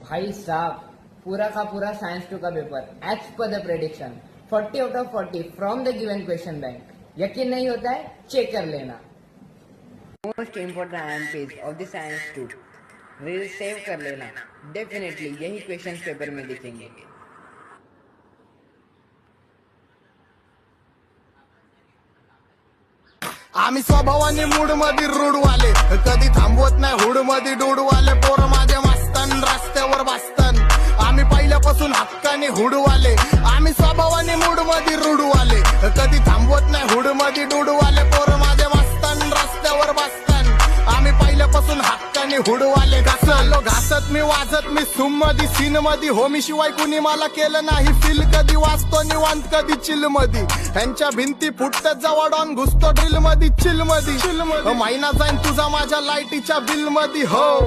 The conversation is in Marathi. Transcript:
भाई साहब, पूरा का पूरा साइंस 2 का paper as per the prediction 40 out of 40 from the given question bank. यकीन नहीं होता है, चेक कर लेना। Most important IM page of the science 2 reel save कर लेना, डेफिनेटली यही क्वेश्चन पेपर में दिखेंगे। आम्ही स्वभावाने मूड मध्ये रूडवाले, कधी थांबवत नाही हुड मध्ये डूडवाले। पोर माझे मस्तान रस्त्यावर बसतान, आम्ही पहिल्यापासून हक्काने हुडवाले। आम्ही स्वभावाने मूड मध्ये रूडवाले, कधी थांबवत नाही हुड मध्ये डूडवाले। पोर माझे मस्तान रस्त्यावर बसतान, आम्ही पहिल्यापासून हक्काने हुडवाले। घासलो घासत मी वाजत मी सूम मध्ये सीन मध्ये, होमी शिवाय कुणी मला केलं नाही फील। कधी वाचतो निवांत कधी चिल मध्ये, ह्यांच्या भिंती फुटतात जवळ ऑन घुसतो ड्रिल मध्ये चिल मध्ये। महिना जाईन तुझा माझ्या लाईटीच्या बिल मध्ये हो।